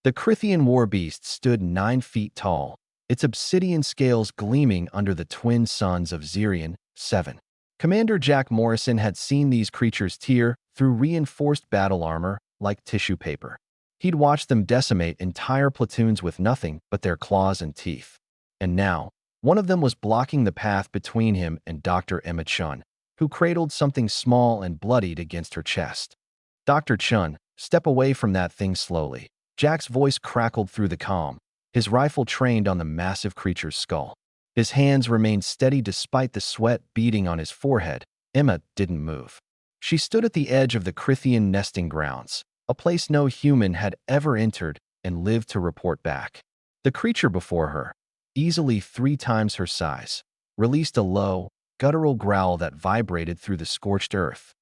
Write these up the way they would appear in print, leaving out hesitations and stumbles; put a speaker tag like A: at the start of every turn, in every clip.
A: The Crithian war beast stood 9 feet tall, its obsidian scales gleaming under the twin suns of Zirion, 7. Commander Jack Morrison had seen these creatures tear through reinforced battle armor like tissue paper. He'd watched them decimate entire platoons with nothing but their claws and teeth. And now, one of them was blocking the path between him and Dr. Emma Chun, who cradled something small and bloodied against her chest. Dr. Chun, step away from that thing slowly. Jack's voice crackled through the calm, his rifle trained on the massive creature's skull. His hands remained steady despite the sweat beading on his forehead. Emma didn't move. She stood at the edge of the Crithian nesting grounds, a place no human had ever entered and lived to report back. The creature before her, easily 3 times her size, released a low, guttural growl that vibrated through the scorched earth.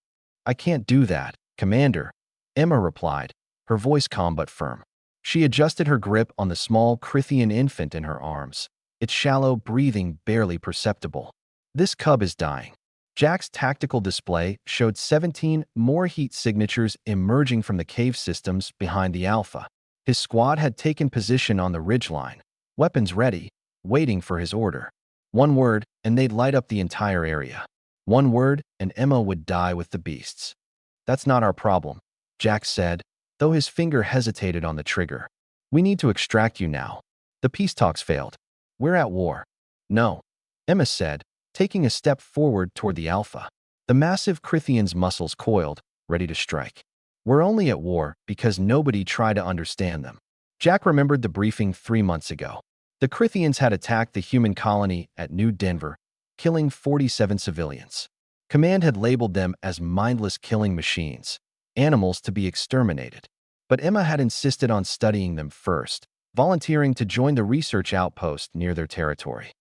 A: "I can't do that, Commander," Emma replied, her voice calm but firm. She adjusted her grip on the small Crithian infant in her arms, its shallow breathing barely perceptible. "This cub is dying." Jack's tactical display showed 17 more heat signatures emerging from the cave systems behind the Alpha. His squad had taken position on the ridgeline, weapons ready, waiting for his order. One word, and they'd light up the entire area. One word, and Emma would die with the beasts. "That's not our problem," Jack said, though his finger hesitated on the trigger. "We need to extract you now. The peace talks failed. We're at war." "No," Emma said, taking a step forward toward the Alpha. The massive Crithian's muscles coiled, ready to strike. "We're only at war because nobody tried to understand them." Jack remembered the briefing 3 months ago. The Crithians had attacked the human colony at New Denver, killing 47 civilians. Command had labeled them as mindless killing machines, animals to be exterminated. But Emma had insisted on studying them first, volunteering to join the research outpost near their territory.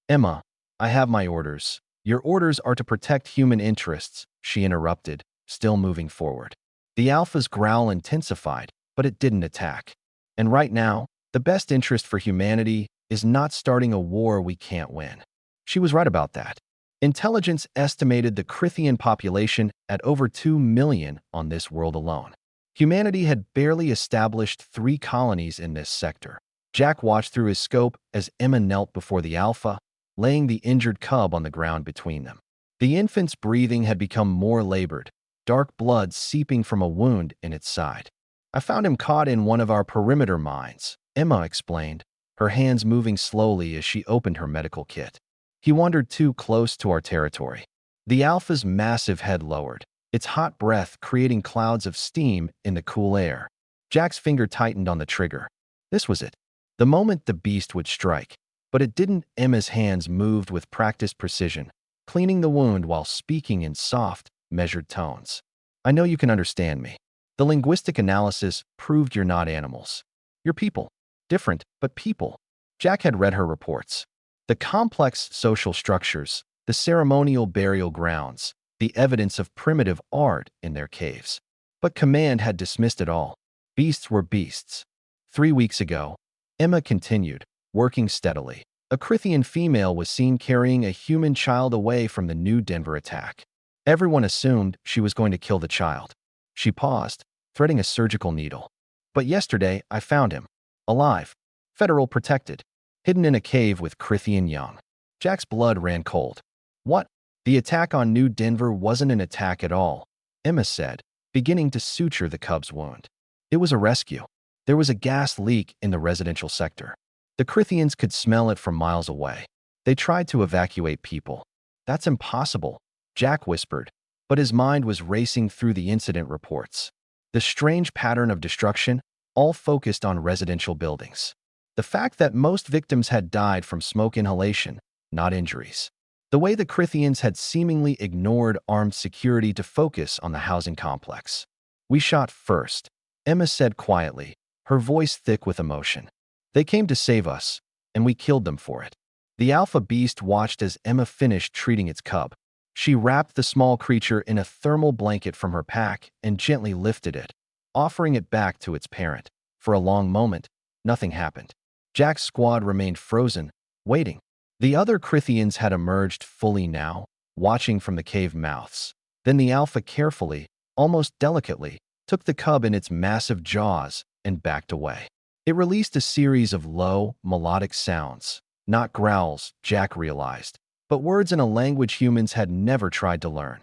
A: "Emma, I have my orders." "Your orders are to protect human interests," she interrupted, still moving forward. The Alpha's growl intensified, but it didn't attack. "And right now, the best interest for humanity is not starting a war we can't win." She was right about that. Intelligence estimated the Crithian population at over 2 million on this world alone. Humanity had barely established 3 colonies in this sector. Jack watched through his scope as Emma knelt before the Alpha, laying the injured cub on the ground between them. The infant's breathing had become more labored, dark blood seeping from a wound in its side. "I found him caught in one of our perimeter mines," Emma explained, her hands moving slowly as she opened her medical kit. "He wandered too close to our territory." The Alpha's massive head lowered, its hot breath creating clouds of steam in the cool air. Jack's finger tightened on the trigger. This was it, the moment the beast would strike. But it didn't. Emma's hands moved with practiced precision, cleaning the wound while speaking in soft, measured tones. "I know you can understand me. The linguistic analysis proved you're not animals. You're people. Different, but people." Jack had read her reports. The complex social structures, the ceremonial burial grounds, the evidence of primitive art in their caves. But Command had dismissed it all. Beasts were beasts. 3 weeks ago, Emma continued, working steadily. A Crithian female was seen carrying a human child away from the New Denver attack. Everyone assumed she was going to kill the child. She paused, threading a surgical needle. "But yesterday, I found him. Alive. Federal protected. Hidden in a cave with Crithian young." Jack's blood ran cold. "What?" "The attack on New Denver wasn't an attack at all," Emma said, beginning to suture the cub's wound. "It was a rescue. There was a gas leak in the residential sector. The Crithians could smell it from miles away. They tried to evacuate people." "That's impossible," Jack whispered, but his mind was racing through the incident reports. The strange pattern of destruction, all focused on residential buildings. The fact that most victims had died from smoke inhalation, not injuries. The way the Crithians had seemingly ignored armed security to focus on the housing complex. "We shot first," Emma said quietly, her voice thick with emotion. "They came to save us, and we killed them for it." The Alpha beast watched as Emma finished treating its cub. She wrapped the small creature in a thermal blanket from her pack and gently lifted it, offering it back to its parent. For a long moment, nothing happened. Jack's squad remained frozen, waiting. The other Crithians had emerged fully now, watching from the cave mouths. Then the Alpha carefully, almost delicately, took the cub in its massive jaws and backed away. It released a series of low, melodic sounds, not growls, Jack realized, but words in a language humans had never tried to learn.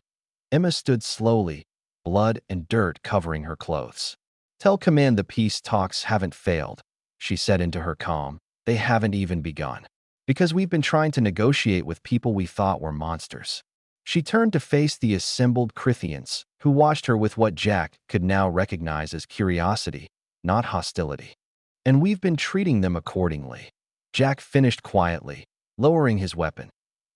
A: Emma stood slowly, blood and dirt covering her clothes. Tell Command the peace talks haven't failed, she said into her calm. They haven't even begun. Because we've been trying to negotiate with people we thought were monsters. She turned to face the assembled Crithians, who watched her with what Jack could now recognize as curiosity, not hostility. And we've been treating them accordingly. Jack finished quietly, lowering his weapon.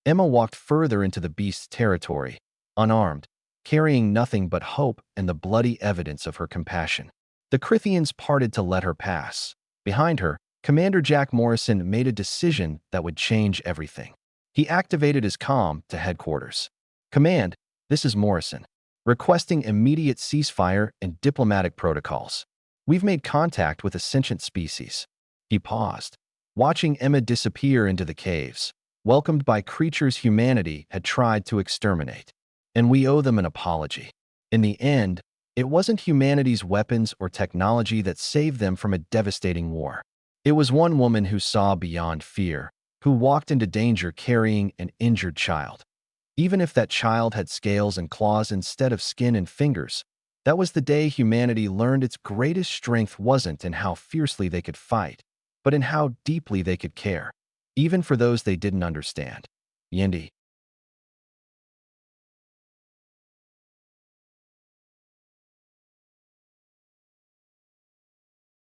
A: Emma walked further into the beast's territory, unarmed, carrying nothing but hope and the bloody evidence of her compassion. The Crithians parted to let her pass. Behind her, Commander Jack Morrison made a decision that would change everything. He activated his comm to headquarters. Command, this is Morrison, requesting immediate ceasefire and diplomatic protocols. We've made contact with a sentient species. He paused, watching Emma disappear into the caves, welcomed by creatures humanity had tried to exterminate. And we owe them an apology. In the end, it wasn't humanity's weapons or technology that saved them from a devastating war. It was one woman who saw beyond fear, who walked into danger carrying an injured child. Even if that child had scales and claws instead of skin and fingers, that was the day humanity learned its greatest strength wasn't in how fiercely they could fight, but in how deeply they could care, even for those they didn't understand. Yendi.